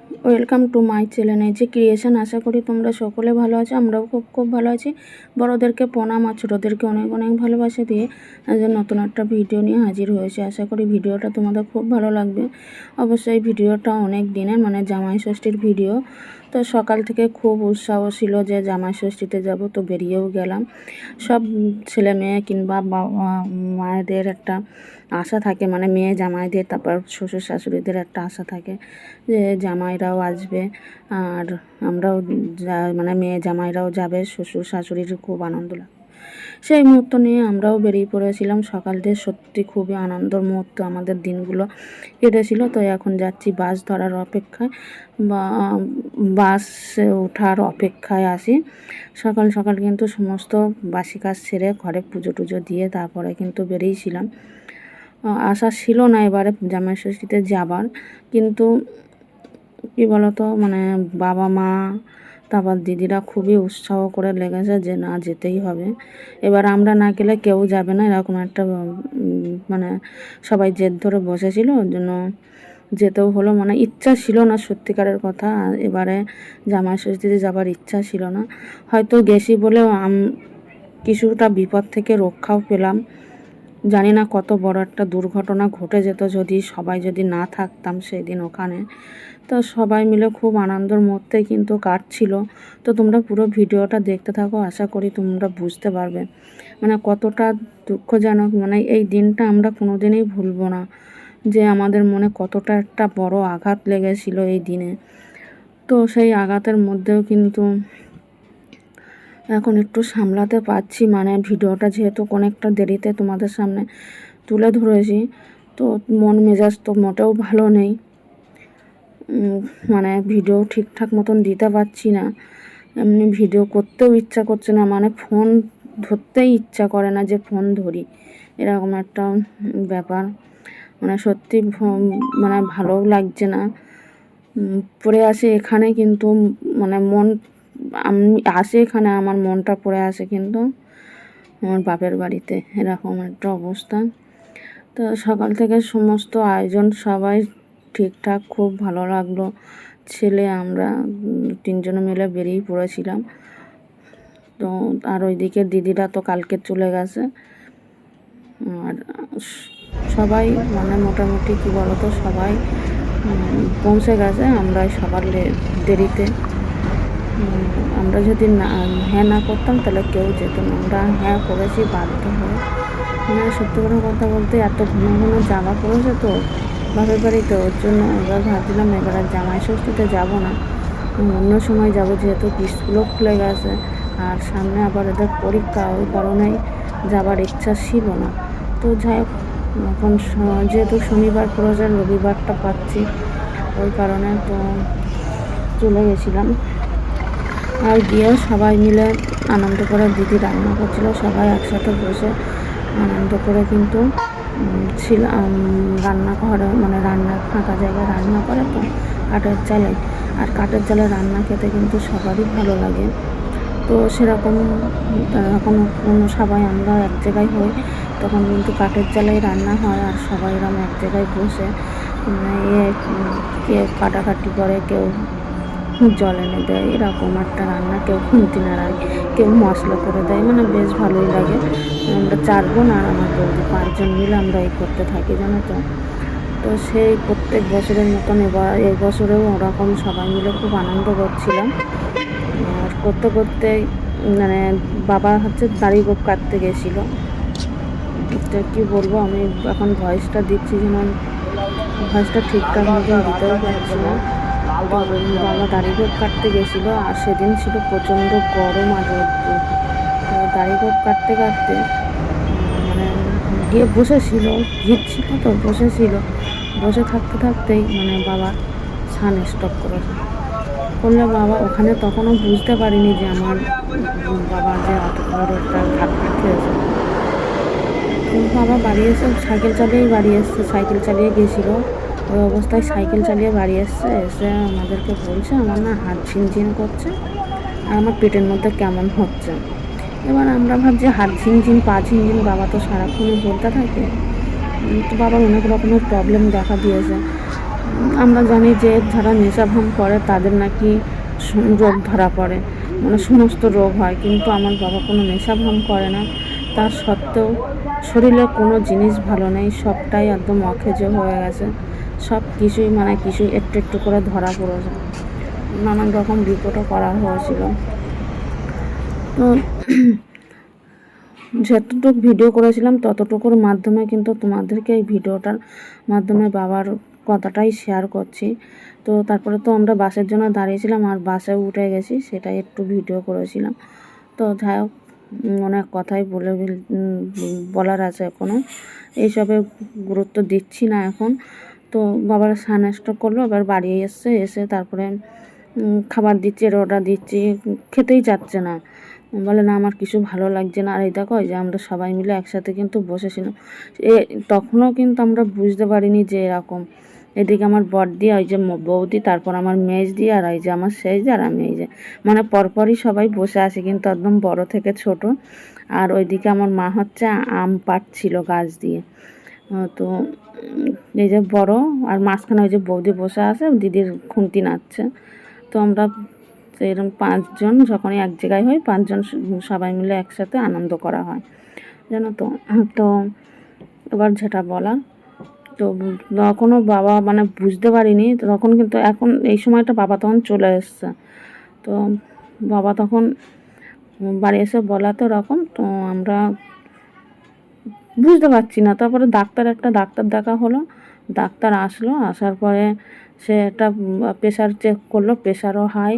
Welcome to my channel যে creation. আশা করি তোমরা সকলে ভালো আছো, আমরাও খুব খুব ভালো আছি। বড়োদেরকে প্রণাম আর ছোটোদেরকে অনেক অনেক ভালোবাসা দিয়ে আজ নতুন একটা ভিডিও নিয়ে হাজির হয়েছে। আশা করি ভিডিওটা তোমাদের খুব ভালো লাগবে। অবশ্যই ভিডিওটা অনেক দিনের জামাই ষষ্ঠীর ভিডিও। তো সকাল থেকে খুব উৎসাহ ছিল যে জামাই ষষ্ঠীতে যাব, তো বেরিয়েও গেলাম। সব ছেলে মেয়ে কিংবা মায়েদের একটা আশা থাকে, মেয়ে জামাইদের, তারপর শ্বশুর শাশুড়িদের একটা আশা থাকে যে জামাইরাও আসবে আর আমরাও মেয়ে জামাইরাও যাবে, শ্বশুর শাশুড়ির খুব আনন্দ লাগে। সেই মুহূর্ত নিয়ে আমরাও বেরিয়ে পড়েছিলাম। সকাল দিয়ে সত্যি খুবই আনন্দের মুহূর্ত আমাদের দিনগুলো কেটেছিল। তো এখন যাচ্ছি বাস ধরার অপেক্ষায় বা বাসে ওঠার অপেক্ষায় আছি। সকাল সকাল কিন্তু সমস্ত বাসি কাজ সেরে ঘরে পুজো টুজো দিয়ে তারপরে কিন্তু বেরিয়েছিলাম। আশা ছিল না এবারে জামাই ষষ্ঠীতে যাবার, কিন্তু কী বলতো বাবা মা তারপর দিদিরা খুবই উৎসাহ করে লেগেছে যে না যেতেই হবে, এবার আমরা না গেলে কেউ যাবে না, এরকম একটা সবাই জেদ ধরে বসেছিল। ওর জন্য যেতেও হলো। ইচ্ছা ছিল না সত্যিকারের কথা, এবারে জামাই ষষ্ঠীতে যাবার ইচ্ছা ছিল না। হয়তো গেছি বলেও কিছুটা বিপদ থেকে রক্ষাও পেলাম। জানি না কত বড় একটা দুর্ঘটনা ঘটে যেত যদি না থাকতাম সেই দিন ওখানে। তো সবাই মিলে খুব আনন্দের মধ্যে কিন্তু কাটছিল। তো তোমরা পুরো ভিডিওটা দেখতে থাকো, আশা করি তোমরা বুঝতে পারবে কতটা দুঃখজনক। এই দিনটা আমরা কোনোদিনই ভুলবো না, যে আমাদের মনে কতটা একটা বড় আঘাত লেগেছিল এই দিনে। তো সেই আঘাতের মধ্যেও কিন্তু এখন একটু সামলাতে পারছি। ভিডিওটা যেহেতু অনেকটা দেরিতে তোমাদের সামনে তুলে ধরেছি, তো মন মেজাজ তো মোটেও ভালো নেই। ভিডিও ঠিকঠাক মতন দিতে পারছি না, এমনি ভিডিও করতেও ইচ্ছা করছে না, ফোন ধরতেই ইচ্ছা করে না যে ফোন ধরি, এরকম একটা ব্যাপার। সত্যি ভালোও লাগছে না। পড়ে আসে এখানে, কিন্তু মন আমি আসে এখানে, আমার মনটা পড়ে আসে কিন্তু আমার বাপের বাড়িতে, এরকম একটা অবস্থা। তো সকাল থেকে সমস্ত আয়োজন সবাই ঠিকঠাক, খুব ভালো লাগলো। ছেলে আমরা তিনজনে মিলে বেরিয়ে পড়েছিলাম। তো আর ওইদিকে দিদিরা তো কালকে চলে গেছে। আর সবাই মোটামুটি কী বলতো, সবাই পৌঁছে গেছে। আমরা সবার দেরিতে, আমরা যদি হ্যাঁ না করতাম তাহলে কেউ যেত না। আমরা হ্যাঁ করেছি বাধ্য হয়ে। সত্যি করে কথা বলতে এত ঘন ঘন যাওয়া পড়েছে তো বাপের বাড়িতে, ওর জন্য এবার ভাবছিলাম এবার আর জামাই ষষ্ঠীতে যাবো না, অন্য সময় যাব, যেহেতু স্কুলও খুলে গেছে আর সামনে আবার এদের পরীক্ষা, ওই কারণেই যাবার ইচ্ছা ছিল না। তো যাই হোক, এখন যেহেতু শনিবার পড়েছে, রবিবারটা পাচ্ছি, ওই কারণে তো চলে গেছিলাম। আর গিয়েও সবাই মিলে আনন্দ করে, দিদি রান্না করছিল, সবাই একসাথে বসে আনন্দ করে কিন্তু ছিলাম। রান্নাঘরে রান্নার ফাঁকা জায়গায় রান্না করে তো কাঠের চালে, আর কাঠের চালে রান্না খেতে কিন্তু সবারই ভালো লাগে। তো সেরকম যখন সবাই আমরা এক জায়গায় হই তখন কিন্তু কাঠের চালেই রান্না হয়, আর সবাই এরকম এক জায়গায় বসে কেউ কাটাকাটি করে, কেউ জল এনে দেয়, এরকম একটা রান্না, কেউ খুন্তি নাড়ায়, কেউ মশলা করে দেয়, বেশ ভালোই লাগে। আমরা 4 বোন আর আমার বৌদি 5 জন মিলে আমরা এই করতে থাকি, জানো তো। তো সেই প্রত্যেক বছরের মতন এই বছরেও ওরকম সবাই মিলে খুব আনন্দ করছিলাম। আর করতে করতে বাবা দাড়ি গোঁফ কাটতে গেছিলো। কী বলবো, আমি এখন ভয়েসটা দিচ্ছি যেমন ভয়েসটা ঠিকঠাক মতন দিতেও পারছি না। বাবা দাড়ি গোঁফ কাটতে গেছিলো, আর সেদিন ছিল প্রচণ্ড গরম আর রোদ্দুর। তো দাড়ি গোঁফ কাটতে কাটতে গিয়ে বসেছিল, ভিড় ছিল তো বসে থাকতে থাকতেই বাবা সান স্টপ করলে। বাবা ওখানে তখনও বুঝতে পারিনি যে আমার বাবা যে অত বড় একটা ঘাত খেয়েছে। বাবা বাড়ি এসে সাইকেল চালিয়ে গেছিলো। ওই অবস্থায় সাইকেল চালিয়ে বাড়ি এসে আমাদেরকে বলছে আমার না হাত ঝিনঝিন করছে আর আমার পেটের মধ্যে কেমন হচ্ছে। এবার আমরা ভাবছি হাত ঝিনঝিন, পা ঝিনঝিন, বাবা তো সারাক্ষণই বলতে থাকে। তো বাবার অনেক রকমের প্রবলেম দেখা দিয়েছে। আমরা জানি যে যারা নেশাভান করে তাদের নাকি রোগ ধরা পড়ে, মানে সমস্ত রোগ হয়, কিন্তু আমার বাবা কোনো নেশাভান করে না, তার সত্ত্বেও শরীরে কোনো জিনিস ভালো নেই, সবটাই একদম অকেজো হয়ে গেছে, সব কিছুই মানে কিছুই একটু একটু করে ধরা পড়েছে, নানান রকম রিপোর্টও করা হয়েছিল। তো যতটুকু ভিডিও করেছিলাম ততটুকুর মাধ্যমে কিন্তু তোমাদেরকে এই ভিডিওটার মাধ্যমে বাবার কথাটাই শেয়ার করছি। তো তারপরে তো আমরা বাসের জন্য দাঁড়িয়েছিলাম আর বাসে উঠে গেছি, সেটাই একটু ভিডিও করেছিলাম। তো যাই হোক, অনেক কথাই বলার আছে এখনও, এইসবে গুরুত্ব দিচ্ছি না এখন। তো বাবার সানস্ট্রোক করলো, এবার বাড়ি এসে তারপরে খাবার দিচ্ছি, অর্ডার দিচ্ছি, খেতেই চাচ্ছে না, বলে না আমার কিছু ভালো লাগছে না। আর এই দেখো, যে আমরা সবাই মিলে একসাথে কিন্তু বসেছিলাম, তখনও কিন্তু আমরা বুঝতে পারিনি যে এরকম। এদিকে আমার বড়দি, ওই যে বৌদি, তারপর আমার মেজদি, আর ওই যে আমার সেজদি, আর আমি এই যে মানে পরপরই সবাই বসে আছি, কিন্তু একদম বড় থেকে ছোট। আর ওইদিকে আমার মা হচ্ছে আম পাড়ছিল গাছ দিয়ে। তো এই যে বড়, আর মাঝখানে ওই যে বৌদি বসে আছে, দিদির খুন্তি নাচছে। তো আমরা এরকম 5 জন যখনই এক জায়গায় হই, 5 জন সবাই মিলে একসাথে আনন্দ করা হয়, জানো তো। তো এবার যেটা বলা, তো তখনও বাবা মানে বুঝতে পারিনি তখন, কিন্তু এখন এই সময়টা বাবা তখন চলে এসছে। তো বাবা তখন বাড়ি এসে বলা তো এরকম, তো আমরা বুঝতে পারছি না। তারপরে ডাক্তার দেখা হলো, ডাক্তার আসলো, আসার পরে সে একটা প্রেশার চেক করলো, প্রেশারও হাই,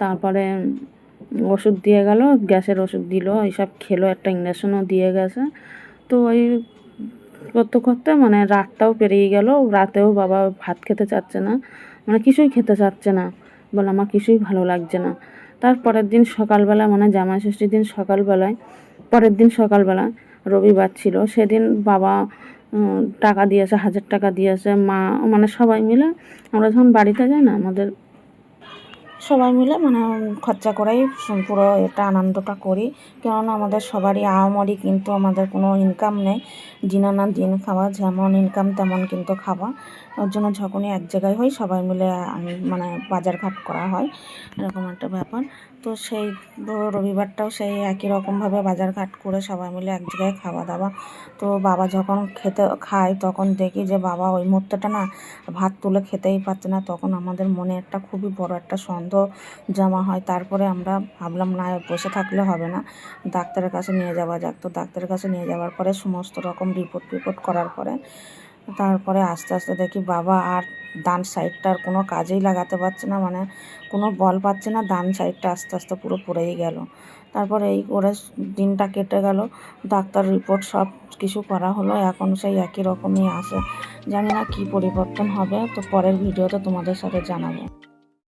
তারপরে ওষুধ দিয়ে গেল, গ্যাসের ওষুধ দিল, এইসব খেলো, একটা ইঞ্জেকশনও দিয়ে গেছে। তো ওই করতে করতে মানে রাতটাও পেরিয়ে গেল, রাতেও বাবা ভাত খেতে চাচ্ছে না, মানে কিছুই খেতে চাচ্ছে না, বলে আমার কিছুই ভালো লাগছে না। তারপরের দিন সকালবেলা, মানে জামাই ষষ্ঠীর দিন সকালবেলায়, পরের দিন সকালবেলা রবিবার ছিল, সেদিন বাবা টাকা দিয়েছে, 1000 টাকা দিয়েছে, মা মানে সবাই মিলে, আমরা যখন বাড়িতে যাই না, আমাদের সবাই মিলে মানে খরচা করেই পুরো এটা আনন্দটা করি। কেননা আমাদের সবারই আহামরি কিন্তু আমাদের কোনো ইনকাম নেই, দিন আনা দিন খাওয়া, যেমন ইনকাম তেমন কিন্তু খাওয়া। ওর জন্য যখনই এক জায়গায় হই সবাই মিলে মানে বাজার ঘাট করা হয়, এরকম একটা ব্যাপার। তো সেই রবিবারটাও সেই একই রকমভাবে বাজার ঘাট করে সবাই মিলে এক জায়গায় খাওয়া দাওয়া। তো বাবা যখন খায় তখন দেখি যে বাবা ওই মুহূর্তটা না ভাত তুলে খেতেই পারছে না, তখন আমাদের মনে একটা খুবই বড় একটা সন্দেহ জমা হয়। তারপরে আমরা ভাবলাম না বসে থাকলে হবে না, ডাক্তারের কাছে নিয়ে যাওয়া যাক। তো ডাক্তারের কাছে নিয়ে যাওয়ার পরে সমস্ত রকম রিপোর্ট করার পরে তারপরে আস্তে আস্তে দেখি বাবা আর ডান সাইডটা আর কোনো কাজেই লাগাতে পারছে না, মানে কোনো বল পাচ্ছে না, ডান সাইডটা আস্তে আস্তে পুরো পড়েই গেল। তারপরে এই করে দিনটা কেটে গেল, ডাক্তার রিপোর্ট সব কিছু করা হলো, এখন সেই একই রকমই আছে, জানি না কী পরিবর্তন হবে। তো পরের ভিডিওতে তোমাদের সাথে জানাবো।